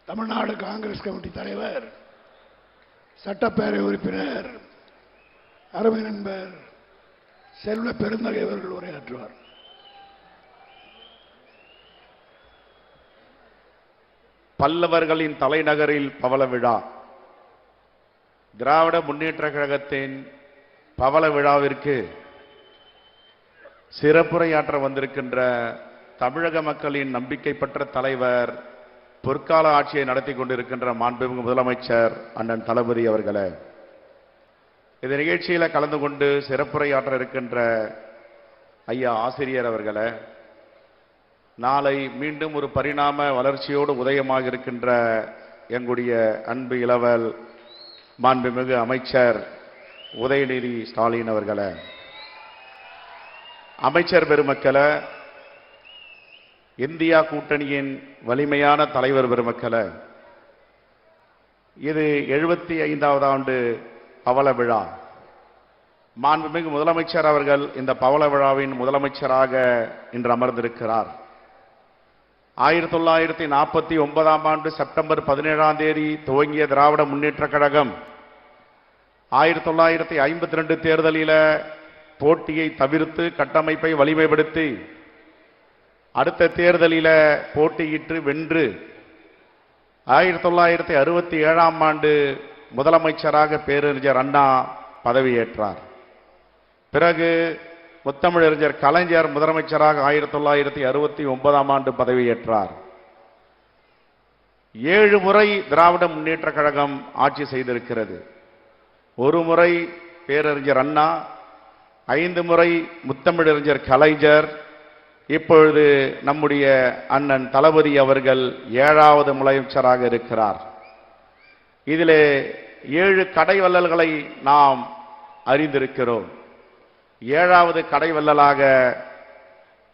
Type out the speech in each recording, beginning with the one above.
Tamil Nadu Congress committee தலைவர், சட்டப்பேரவை உறுப்பினர் அருமை நண்பர் செல்வ பெருந்தகை அவர்கள் உரையாற்றுவார். பல்லவர்களின் தலைநகரில் பவள விழா. திராவிட முன்னேற்ற கழகத்தின் பவள விழாவிற்கு சிறப்புரையாற்ற வந்திருக்கின்ற தமிழக மக்களின் நம்பிக்கை பெற்ற தலைவர், பொற்கால ஆட்சியை நடத்தி கொண்டிருக்கின்ற மாண்புமிகு முதலமைச்சர் அண்ணன் தளபதி அவர்களே, இந்த நிகழ்ச்சியில கலந்து கொண்டு சிறப்புரையாற்ற இருக்கின்ற ஐயா ஆசிரியர் அவர்களே, நாளை மீண்டும் ஒரு பரிணாம வளர்ச்சியோடு உதயமாக இருக்கின்ற எங்களுடைய அன்பு இளவல் மாண்புமிகு அமைச்சர் உதயநிதி ஸ்டாலின் அவர்களே, அமைச்சர் பெருமக்களே, இந்தியா கூட்டணியின் வலிமையான தலைவர் பெருமக்களே, இது 75வது ஆண்டு பவள விழா. மாண்புமிகு முதலமைச்சர் அவர்கள் இந்த பவள விழாவின் முதலமைச்சராக இன்று அமர்ந்திருக்கிறார். 1949ஆம் ஆண்டு செப்டம்பர் 17ஆம் தேதி துவங்கிய திராவிட முன்னேற்ற கழகம் 1952 தேர்தலில் போட்டியை தவிர்த்து கட்டமைப்பை வலிமைப்படுத்தி அடுத்த தேர்தலில் போட்டியிட்டு வென்று 1967ஆம் ஆண்டு முதலமைச்சராக பேரறிஞர் அண்ணா பதவியேற்றார். பிறகு முத்தமிழறிஞர் கலைஞர் முதலமைச்சராக 1969ஆம் ஆண்டு பதவியேற்றார். 7 முறை திராவிட முன்னேற்ற கழகம் ஆட்சி செய்திருக்கிறது. ஒரு முறை பேரறிஞர் அண்ணா, 5 முறை முத்தமிழறிஞர் கலைஞர், இப்பொழுது நம்முடைய அண்ணன் தளபதி அவர்கள் 7வது முதலமைச்சராக இருக்கிறார். இதிலே 7 கடைவள்ளல்களை நாம் அறிந்திருக்கிறோம். 7வது கடைவள்ளலாக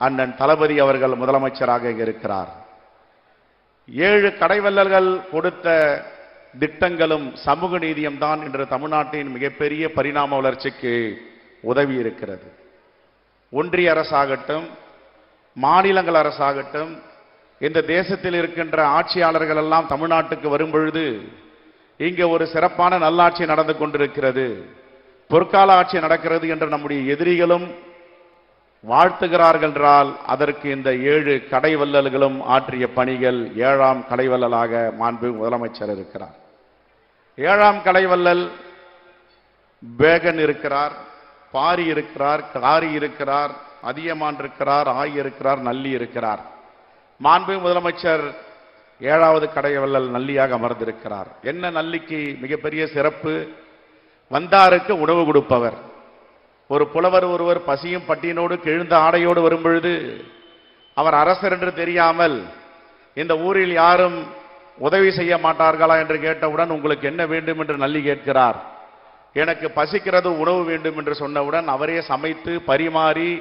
அண்ணன் தளபதி அவர்கள் முதலமைச்சராக இருக்கிறார். 7 கடைவள்ளல்கள் கொடுத்த திட்டங்களும் சமூக நீதியும் தான் இன்று தமிழ்நாட்டின் மிகப்பெரிய பரிணாம வளர்ச்சிக்கு உதவி இருக்கிறது. ஒன்றிய அரசாகட்டும், மாநிலங்கள் அரசாகட்டும், இந்த தேசத்தில் இருக்கின்ற ஆட்சியாளர்கள் எல்லாம் தமிழ்நாட்டுக்கு வரும் பொழுது இங்கே ஒரு சிறப்பான நல்லாட்சி நடந்து கொண்டிருக்கிறது, பொற்கால ஆட்சி நடக்கிறது என்று நம்முடைய எதிரிகளும் வாழ்த்துகிறார்கள் என்றால் அதற்கு இந்த 7 கடைவள்ளல்களும் ஆற்றிய பணிகள். 7ஆம் கடைவள்ளலாக மாண்பு முதலமைச்சர் இருக்கிறார். 7ஆம் கடைவள்ளல் பேகன் இருக்கிறார், பாரி இருக்கிறார், காரி இருக்கிறார், அதியமான் இருக்கிறார், ஆய் இருக்கிறார், நல்லி இருக்கிறார். மாண்பு முதலமைச்சர் 7வது கடைவள்ளல் நல்லியாக அமர்ந்திருக்கிறார். என்ன நல்லிக்கு மிகப்பெரிய சிறப்பு? வந்தாருக்கு உணவு கொடுப்பவர். ஒரு புலவர் ஒருவர் பசியும் பட்டியனோடு கிழிந்த ஆடையோடு வரும்பொழுது அவர் அரசர் என்று தெரியாமல் இந்த ஊரில் யாரும் உதவி செய்ய மாட்டார்களா என்று கேட்டவுடன் உங்களுக்கு என்ன வேண்டும் என்று நல்லி கேட்கிறார். எனக்கு பசிக்கிறது, உணவு வேண்டும் என்று சொன்னவுடன் அவரே சமைத்து பரிமாறி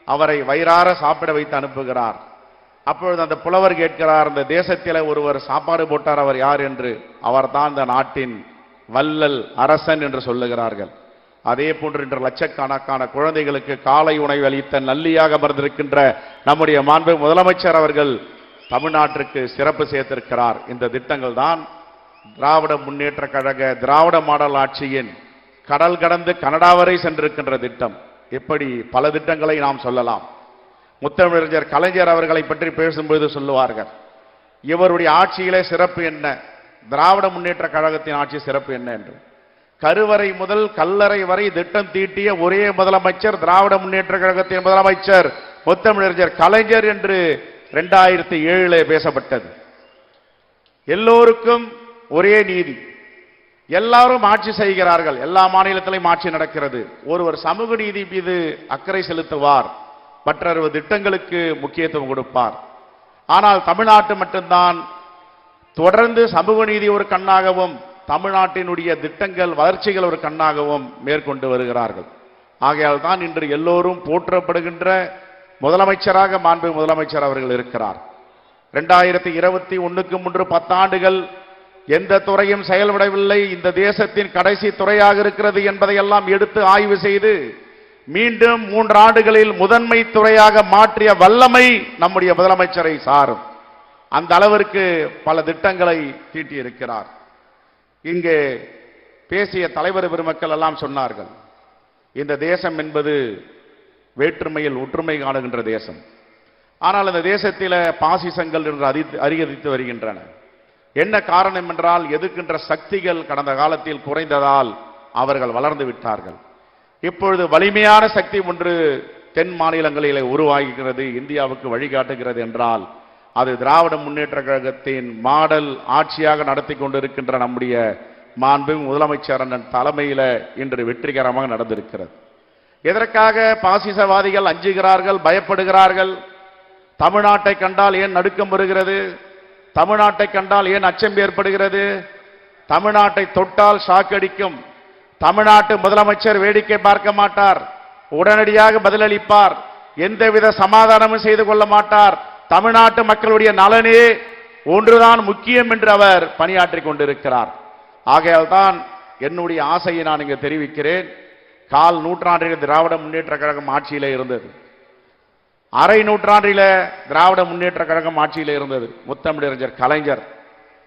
அவரை வயிறார சாப்பிட வைத்து அனுப்புகிறார். அப்பொழுது அந்த புலவர் கேட்கிறார், இந்த தேசத்தில் ஒருவர் சாப்பாடு போட்டார், அவர் யார் என்று. அவர்தான் இந்த நாட்டின் வள்ளல் அரசன் என்று சொல்லுகிறார்கள். அதே போன்று இன்று லட்சக்கணக்கான குழந்தைகளுக்கு காலை உணவு அளித்த நல்லியாக அமர்ந்திருக்கின்ற நம்முடைய மாண்பு முதலமைச்சர் அவர்கள் தமிழ்நாட்டிற்கு சிறப்பு சேர்த்திருக்கிறார். இந்த திட்டங்கள் தான் திராவிட முன்னேற்ற கழக திராவிட மாடல் ஆட்சியின் கடல் கடந்து கனடா வரை சென்றிருக்கின்ற திட்டம். இப்படி பல திட்டங்களை நாம் சொல்லலாம். முத்தமிழறிஞர் கலைஞர் அவர்களை பற்றி பேசும்போது சொல்லுவார்கள், இவருடைய ஆட்சியிலே சிறப்பு என்ன, திராவிட முன்னேற்ற கழகத்தின் ஆட்சி சிறப்பு என்ன என்று. கருவறை முதல் கல்லறை வரை திட்டம் தீட்டிய ஒரே முதலமைச்சர் திராவிட முன்னேற்ற கழகத்தின் முதலமைச்சர் முத்தமிழறிஞர் கலைஞர் என்று 2007 பேசப்பட்டது. எல்லோருக்கும் ஒரே நீதி, எல்லாரும் ஆட்சி செய்கிறார்கள், எல்லா மாநிலத்திலும் ஆட்சி நடக்கிறது. ஒருவர் சமூக நீதி மீது அக்கறை செலுத்துவார், மற்றொரு திட்டங்களுக்கு முக்கியத்துவம் கொடுப்பார். ஆனால் தமிழ்நாட்டு மட்டும்தான் தொடர்ந்து சமூக நீதி ஒரு கண்ணாகவும் தமிழ்நாட்டினுடைய திட்டங்கள் வளர்ச்சிகள் ஒரு கண்ணாகவும் மேற்கொண்டு வருகிறார்கள். ஆகையால் தான் இன்று எல்லோரும் போற்றப்படுகின்ற முதலமைச்சராக மாண்பு முதலமைச்சர் அவர்கள் இருக்கிறார். 2021க்கு முன்பு 10 ஆண்டுகள் எந்த துறையும் செயல்படவில்லை, இந்த தேசத்தின் கடைசி துறையாக இருக்கிறது என்பதையெல்லாம் எடுத்து ஆய்வு செய்து மீண்டும் 3 ஆண்டுகளில் முதன்மை துறையாக மாற்றிய வல்லமை நம்முடைய முதலமைச்சரை சாரும். அந்த அளவிற்கு பல திட்டங்களை தீட்டியிருக்கிறார். இங்கே பேசிய தலைவர் பெருமக்கள் எல்லாம் சொன்னார்கள், இந்த தேசம் என்பது வேற்றுமையில் ஒற்றுமை காணுகின்ற தேசம். ஆனால் அந்த தேசத்தில் பாசிசங்கள் என்று அதிகரித்து வருகின்றன. என்ன காரணம் என்றால், எதிர்க்கின்ற சக்திகள் கடந்த காலத்தில் குறைந்ததால் அவர்கள் வளர்ந்து விட்டார்கள். இப்பொழுது வலிமையான சக்தி ஒன்று தென் மாநிலங்களிலே உருவாகிறது, இந்தியாவுக்கு வழிகாட்டுகிறது என்றால் அது திராவிட முன்னேற்ற கழகத்தின் மாடல் ஆட்சியாக நடத்தி கொண்டிருக்கின்ற நம்முடைய மாண்புமிகு முதலமைச்சர் அண்ணன் தலைமையில இன்று வெற்றிகரமாக நடந்திருக்கிறது. எதற்காக பாசிசவாதிகள் அஞ்சுகிறார்கள், பயப்படுகிறார்கள்? தமிழ்நாட்டை கண்டால் ஏன் நடுக்கம் வருகிறது? தமிழ்நாட்டை கண்டால் ஏன் அச்சம் ஏற்படுகிறது? தமிழ்நாட்டை தொட்டால் ஷாக் அடிக்கும். தமிழ்நாட்டு முதலமைச்சர் வேடிக்கை பார்க்க மாட்டார், உடனடியாக பதிலளிப்பார், எந்தவித சமாதானமும் செய்து கொள்ள மாட்டார். தமிழ்நாட்டு மக்களுடைய நலனே ஒன்றுதான் முக்கியம் என்று அவர் பணியாற்றிக் கொண்டிருக்கிறார். ஆகையால் தான் என்னுடைய ஆசையை நான் இங்கு தெரிவிக்கிறேன். கால் நூற்றாண்டில் திராவிட முன்னேற்ற கழகம் ஆட்சியிலே இருந்தது, அரை நூற்றாண்டில திராவிட முன்னேற்ற கழகம் ஆட்சியிலே இருந்தது முத்தமிழறிஞர் கலைஞர்.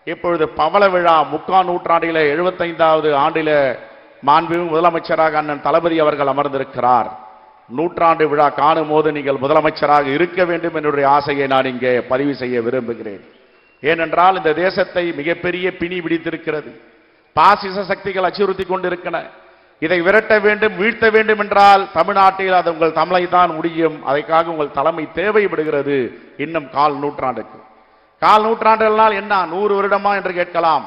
இப்பொழுது பவள விழா முக்கால் நூற்றாண்டில 75வது ஆண்டில மாண்புமிகு முதலமைச்சராக அண்ணன் தளபதி அவர்கள் அமர்ந்திருக்கிறார். நூற்றாண்டு விழா காணும் போது நீங்கள் முதலமைச்சராக இருக்க வேண்டும் என்னுடைய ஆசையை நான் இங்கே பதிவு செய்ய விரும்புகிறேன். ஏனென்றால் இந்த தேசத்தை மிகப்பெரிய பிணி பிடித்திருக்கிறது. பாசிச சக்திகள் அச்சுறுத்தி கொண்டிருக்கின்றன. இதை விரட்ட வேண்டும், வீழ்த்த வேண்டும் என்றால் தமிழ்நாட்டில் அது உங்கள் தமிழை தான் முடியும். அதற்காக உங்கள் தலைமை தேவைப்படுகிறது. இன்னும் கால் நூற்றாண்டுக்கு. கால் நூற்றாண்டுகளால் என்ன 100 வருடமா என்று கேட்கலாம்.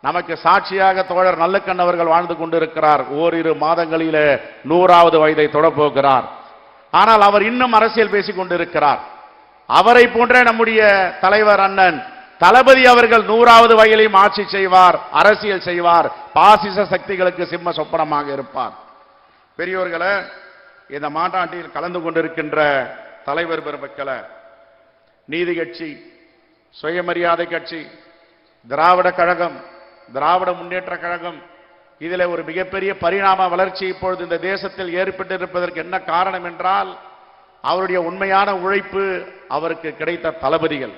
நமக்கு சாட்சியாக தோழர் நல்லக்கண் அவர்கள் வாழ்ந்து கொண்டிருக்கிறார். ஓரிரு மாதங்களிலே 100வது வயதை தொடப்போகிறார். ஆனால் அவர் இன்னும் அரசியல் பேசிக் கொண்டிருக்கிறார். அவரை போன்ற நம்முடைய தலைவர் அண்ணன் தளபதி அவர்கள் 100வது வயதிலும் ஆட்சி செய்வார், அரசியல் செய்வார், பாசிச சக்திகளுக்கு சிம்ம சொப்பனமாக இருப்பார். பெரியோர்களே, இந்த மாநாட்டில் கலந்து கொண்டிருக்கின்ற தலைவர் பெருமக்களே, நீதி கட்சி, சுயமரியாதை கட்சி, திராவிட கழகம், திராவிட முன்னேற்ற கழகம், இதில் ஒரு மிகப்பெரிய பரிணாம வளர்ச்சி இப்பொழுது இந்த தேசத்தில் ஏற்பட்டிருப்பதற்கு என்ன காரணம் என்றால், அவருடைய உண்மையான உழைப்பு, அவருக்கு கிடைத்த தளபதிகள்.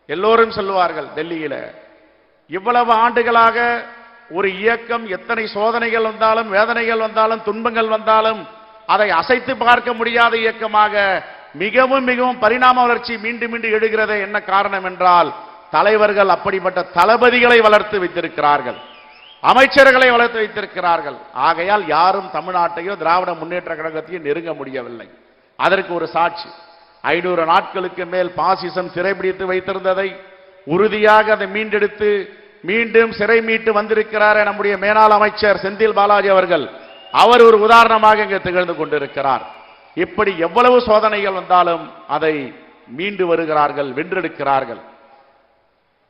எல்லோரும் சொல்லுவார்கள், டெல்லியில இவ்வளவு ஆண்டுகளாக ஒரு இயக்கம் எத்தனை சோதனைகள் வந்தாலும், வேதனைகள் வந்தாலும், துன்பங்கள் வந்தாலும் அதை அசைத்து பார்க்க முடியாத இயக்கமாக மிகவும் மிகவும் பரிணாம வளர்ச்சி மீண்டும் மீண்டும் எழுகிறது. என்ன காரணம் என்றால், தலைவர்கள் அப்படிப்பட்ட தளபதிகளை வளர்த்து வைத்திருக்கிறார்கள், அமைச்சர்களை வளர்த்து வைத்திருக்கிறார்கள். ஆகையால் யாரும் தமிழ்நாட்டையோ திராவிட முன்னேற்ற கழகத்தையும் நெருங்க முடியவில்லை. அதற்கு ஒரு சாட்சி, 500 நாட்களுக்கு மேல் பாசிசம் சிறைபிடித்து வைத்திருந்ததை உறுதியாக அதை மீண்டெடுத்து மீண்டும் சிறை மீட்டு வந்திருக்கிறார் நம்முடைய மேலாள் அமைச்சர் செந்தில் பாலாஜி அவர்கள். அவர் ஒரு உதாரணமாக இங்கு திகழ்ந்து கொண்டிருக்கிறார். இப்படி எவ்வளவு சோதனைகள் வந்தாலும் அதை மீண்டு வருகிறார்கள், வென்றெடுக்கிறார்கள்.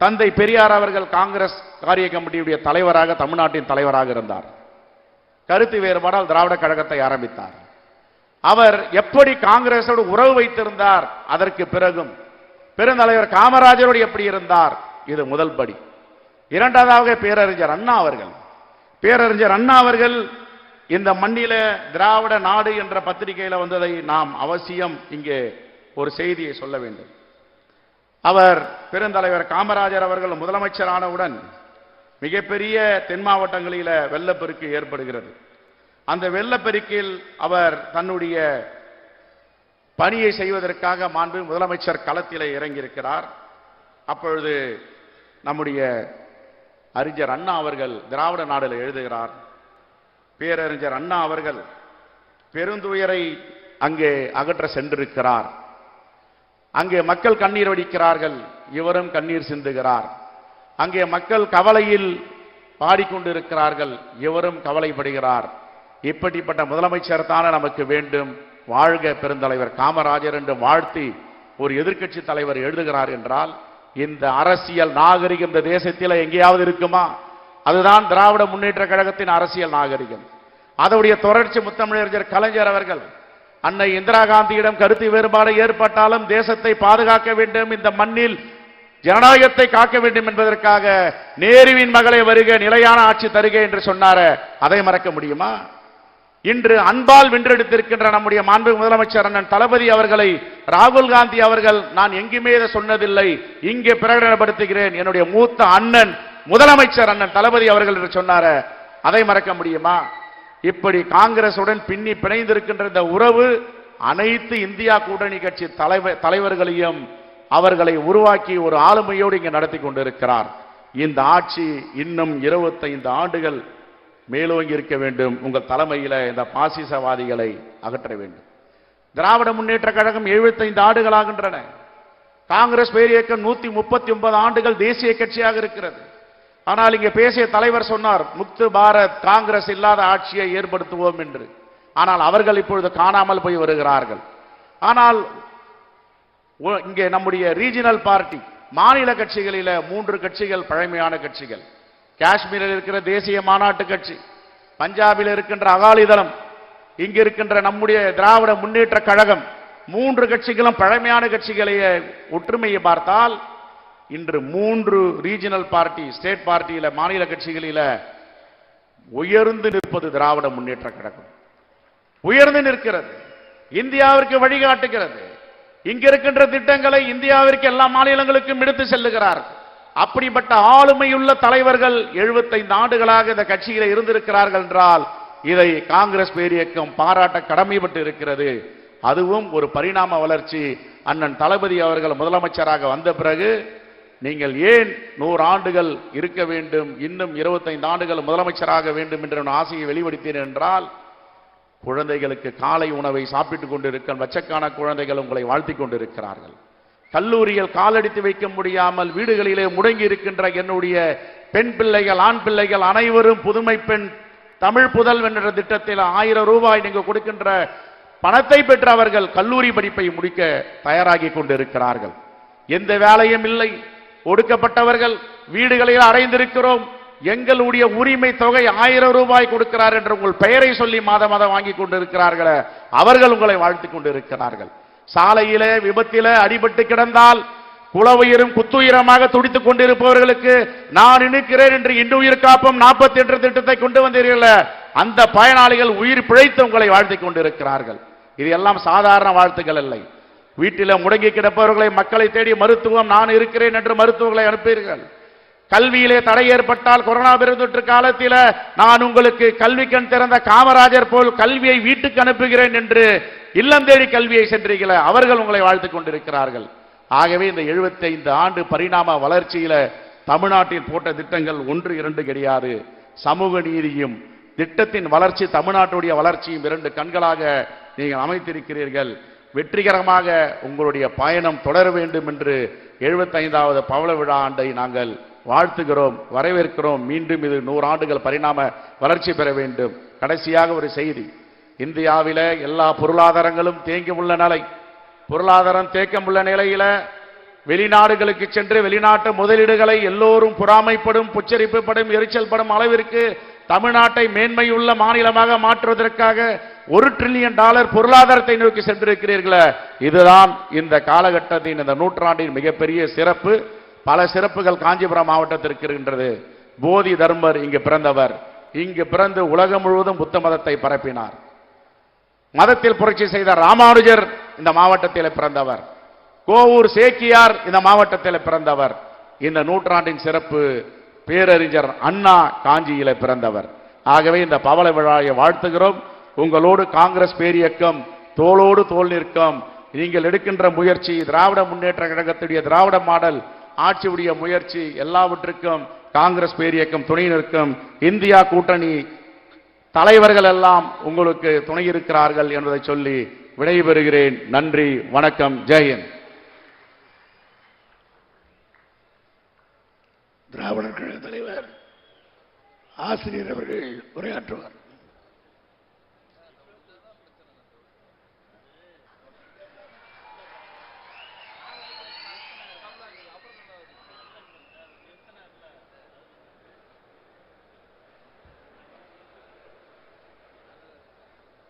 தந்தை பெரியார் அவர்கள் காங்கிரஸ் காரிய கமிட்டியுடைய தலைவராக, தமிழ்நாட்டின் தலைவராக இருந்தார். கருத்து வேறுபாடால் திராவிட கழகத்தை ஆரம்பித்தார். அவர் எப்படி காங்கிரஸோடு உறவு வைத்திருந்தார், அதற்கு பிறகும் பெருந்தலைவர் காமராஜரோடு எப்படி இருந்தார், இது முதல் படி. இரண்டாவதாக பேரறிஞர் அண்ணா அவர்கள். பேரறிஞர் அண்ணா அவர்கள் இந்த மண்ணில திராவிட நாடு என்ற பத்திரிகையில் வந்ததை நாம் அவசியம் இங்கே ஒரு செய்தியை சொல்ல வேண்டும். அவர் பெருந்தலைவர் காமராஜர் அவர்கள் முதலமைச்சரானவுடன் மிகப்பெரிய தென் மாவட்டங்களில் வெள்ளப்பெருக்கு ஏற்படுகிறது. அந்த வெள்ளப்பெருக்கில் அவர் தன்னுடைய பணியை செய்வதற்காக மாண்பு முதலமைச்சர் களத்திலே இறங்கியிருக்கிறார். அப்பொழுது நம்முடைய அறிஞர் அண்ணா அவர்கள் திராவிட நாடுல எழுதுகிறார். பேரறிஞர் அண்ணா அவர்கள் பெருந்துயரை அங்கே அகற்ற சென்றிருக்கிறார். அங்கே மக்கள் கண்ணீர் வடிக்கிறார்கள், இவரும் கண்ணீர் சிந்துகிறார். அங்கே மக்கள் கவலையில் பாடிக்கொண்டிருக்கிறார்கள், இவரும் கவலைப்படுகிறார். இப்படிப்பட்ட முதலமைச்சர் தானே நமக்கு வேண்டும், வாழ்க பெருந்தலைவர் காமராஜர் என்று வாழ்த்தி ஒரு எதிர்க்கட்சி தலைவர் எழுதுகிறார் என்றால், இந்த அரசியல் நாகரிகம் இந்த தேசத்தில் எங்கேயாவது இருக்குமா? அதுதான் திராவிட முன்னேற்ற கழகத்தின் அரசியல் நாகரிகம். அதனுடைய தொடர்ச்சி முத்தமிழறிஞர் கலைஞர் அவர்கள் அன்னை இந்திரா காந்தியிடம் கருத்து வேறுபாடு ஏற்பட்டாலும் தேசத்தை பாதுகாக்க வேண்டும், இந்த மண்ணில் ஜனநாயகத்தை காக்க வேண்டும் என்பதற்காக நேருவின் மகளை வருக, நிலையான ஆட்சி தருக என்று சொன்னார, அதை மறக்க முடியுமா? இன்று அன்பால் வென்றெடுத்திருக்கின்ற நம்முடைய மாண்பு முதலமைச்சர் அண்ணன் தளபதி அவர்களை ராகுல் காந்தி அவர்கள் நான் எங்குமே இதை சொன்னதில்லை, இங்கே பிரகடனப்படுத்துகிறேன், என்னுடைய மூத்த அண்ணன் முதலமைச்சர் அண்ணன் தளபதி அவர்கள் என்று சொன்னார, அதை மறக்க முடியுமா? இப்படி காங்கிரசுடன் பின்னி பிணைந்திருக்கின்ற இந்த உறவு அனைத்து இந்தியா கூட்டணி கட்சி தலைவர்களையும் அவர்களை உருவாக்கி ஒரு ஆளுமையோடு இங்கே நடத்தி கொண்டிருக்கிறார். இந்த ஆட்சி இன்னும் 25 ஆண்டுகள் மேலோங்கி இருக்க வேண்டும். உங்கள் தலைமையில இந்த பாசிசவாதிகளை அகற்ற வேண்டும். திராவிட முன்னேற்ற கழகம் 75 ஆண்டுகளாகின்றன. காங்கிரஸ் பேரியக்கம் 139 ஆண்டுகள் தேசிய கட்சியாக இருக்கிறது. ஆனால் இங்கே பேசிய தலைவர் சொன்னார், முக்து பாரத் காங்கிரஸ் இல்லாத ஆட்சியை ஏற்படுத்துவோம் என்று. ஆனால் அவர்கள் இப்பொழுது காணாமல் போய் வருகிறார்கள். ஆனால் இங்கே நம்முடைய ரீஜனல் பார்ட்டி மாநில கட்சிகளில 3 கட்சிகள் பழமையான கட்சிகள். காஷ்மீரில் இருக்கிற தேசிய மாநாட்டு கட்சி, பஞ்சாபில் இருக்கின்ற அகாலிதளம், இங்க இருக்கின்ற நம்முடைய திராவிட முன்னேற்ற கழகம், 3 கட்சிகளும் பழமையான கட்சிகளையே ஒற்றுமையை பார்த்தால் இன்று 3 ரீஜனல் பார்ட்டி ஸ்டேட் பார்ட்டியில மாநில கட்சிகளில உயர்ந்து நிற்பது திராவிட முன்னேற்ற கழகம். உயர்ந்து நிற்கிறது, இந்தியாவிற்கு வழிகாட்டுகிறது. இங்க இருக்கின்ற திட்டங்களை இந்தியாவிற்கு எல்லா மாநிலங்களுக்கும் எடுத்து செல்லுகிறார். அப்படிப்பட்ட ஆளுமையுள்ள தலைவர்கள் 75 ஆண்டுகளாக இந்த கட்சியில இருந்திருக்கிறார்கள் என்றால் இதை காங்கிரஸ் பேரியக்கம் பாராட்ட கடமைப்பட்டு இருக்கிறது. அதுவும் ஒரு பரிணாம வளர்ச்சி. அண்ணன் தளபதி அவர்கள் முதலமைச்சராக வந்த பிறகு நீங்கள் ஏன் 100 ஆண்டுகள் இருக்க வேண்டும், இன்னும் 25 ஆண்டுகள் முதலமைச்சராக வேண்டும் என்ற ஆசையை வெளிப்படுத்தினேன் என்றால், குழந்தைகளுக்கு காலை உணவை சாப்பிட்டுக் கொண்டிருக்க லட்சக்கான குழந்தைகள் உங்களை வாழ்த்திக் கொண்டிருக்கிறார்கள். கல்லூரியில் காலடித்து வைக்க முடியாமல் வீடுகளிலே முடங்கி இருக்கின்ற என்னுடைய பெண் பிள்ளைகள் ஆண் பிள்ளைகள் அனைவரும் புதுமை பெண் தமிழ் புதல் என்ற திட்டத்தில் 1000 ரூபாய் நீங்க கொடுக்கின்ற பணத்தை பெற்று அவர்கள் கல்லூரி படிப்பை முடிக்க தயாராகி கொண்டிருக்கிறார்கள். எந்த வேலையும் இல்லை, ஒடுக்கப்பட்டவர்கள் வீடுகளில் அடைந்திருக்கிறோம், எங்களுடைய உரிமை தொகை 1000 ரூபாய் கொடுக்கிறார் என்று உங்கள் பெயரை சொல்லி மாதம் வாங்கி கொண்டிருக்கிறார்களே, அவர்கள் உங்களை வாழ்த்திக் கொண்டிருக்கிறார்கள். சாலையிலே விபத்திலே அடிபட்டு கிடந்தால் குலவுயிரும் குத்துயிரமாக துடித்துக் கொண்டிருப்பவர்களுக்கு நான் நினைக்கிறேன் என்று இன்னுயிர் காப்போம் 48 திட்டத்தை கொண்டு வந்தீர்கள். அந்த பயனாளிகள் உயிர் பிழைத்து உங்களை வாழ்த்திக் கொண்டிருக்கிறார்கள். இது எல்லாம் சாதாரண வாழ்த்துக்கள் இல்லை. வீட்டில முடங்கி கிடப்பவர்களை மக்களை தேடி மருத்துவம் நான் இருக்கிறேன் என்று மருத்துவர்களை அனுப்பீர்கள். கல்வியிலே தடை ஏற்பட்டால் கொரோனா பெருந்தொற்று காலத்தில் நான் உங்களுக்கு கல்வி கண் திறந்த காமராஜர் போல் கல்வியை வீட்டுக்கு அனுப்புகிறேன் என்று இல்லம் தேடி கல்வியை சென்றீர்களே, அவர்கள் உங்களை வாழ்த்துக் கொண்டிருக்கிறார்கள். ஆகவே இந்த 75 ஆண்டு பரிணாம வளர்ச்சியில தமிழ்நாட்டில் போட்ட திட்டங்கள் 1 2 கிடையாது. சமூக நீதியும் திட்டத்தின் வளர்ச்சி, தமிழ்நாட்டுடைய வளர்ச்சியும் 2 கண்களாக நீங்கள் அமைத்திருக்கிறீர்கள். வெற்றிகரமாக உங்களுடைய பயணம் தொடர வேண்டும் என்று 75வது பவள விழா ஆண்டை நாங்கள் வாழ்த்துகிறோம், வரவேற்கிறோம். மீண்டும் இது 100 ஆண்டுகள் பரிணாம வளர்ச்சி பெற வேண்டும். கடைசியாக ஒரு செய்தி, இந்தியாவில எல்லா பொருளாதாரங்களும் தேங்கி உள்ள நிலை, பொருளாதாரம் தேக்கமுள்ள நிலையில வெளிநாடுகளுக்கு சென்று வெளிநாட்டு முதலீடுகளை எல்லோரும் பொறாமைப்படும், புச்சரிப்புப்படும், எரிச்சல் படும் அளவிற்கு தமிழ்நாட்டை மேன்மையுள்ள மாநிலமாக மாற்றுவதற்காக $1 டிரில்லியன் பொருளாதாரத்தை நோக்கி சென்றிருக்கிறீர்களே, இதுதான் இந்த காலகட்டத்தின் இந்த நூற்றாண்டின் மிகப்பெரிய சிறப்பு. பல சிறப்புகள் காஞ்சிபுரம் மாவட்டத்திற்கு இருக்கின்றது. போதி தர்மர் இங்கு பிறந்தவர், இங்கு பிறந்து உலகம் முழுவதும் புத்த மதத்தை பரப்பினார். மதத்தில் புரட்சி செய்த ராமானுஜர் இந்த மாவட்டத்தில் பிறந்தவர். கோவூர் சேக்கியார் இந்த மாவட்டத்தில் பிறந்தவர். இந்த நூற்றாண்டின் சிறப்பு பேரறிஞர் அண்ணா காஞ்சியில பிறந்தவர். ஆகவே இந்த பவள விழாவை வாழ்த்துகிறோம். உங்களோடு காங்கிரஸ் பேரியக்கம் தோளோடு தோள் நிற்கும். நீங்கள் எடுக்கின்ற முயற்சி, திராவிட முன்னேற்ற கழகத்துடைய திராவிட மாடல் ஆட்சியுடைய முயற்சி, எல்லாவற்றுக்கும் காங்கிரஸ் பேரியக்கம் துணை நிற்கும். இந்தியா கூட்டணி தலைவர்கள் எல்லாம் உங்களுக்கு துணை இருக்கிறார்கள் என்பதை சொல்லி விடைபெறுகிறேன். நன்றி, வணக்கம், ஜெயஹிந்த். திராவிடர் கழக தலைவர் ஆசிரியர் அவர்கள் உரையாற்றுவார்.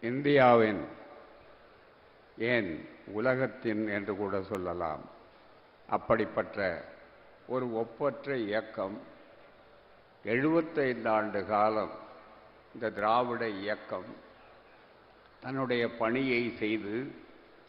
இந்தியாவின், ஏன் உலகத்தின் என்று கூட சொல்லலாம், அப்படிப்பட்ட ஒரு ஒப்பற்ற இயக்கம் 75 ஆண்டு காலம் இந்த திராவிட இயக்கம் தன்னுடைய பணியை செய்து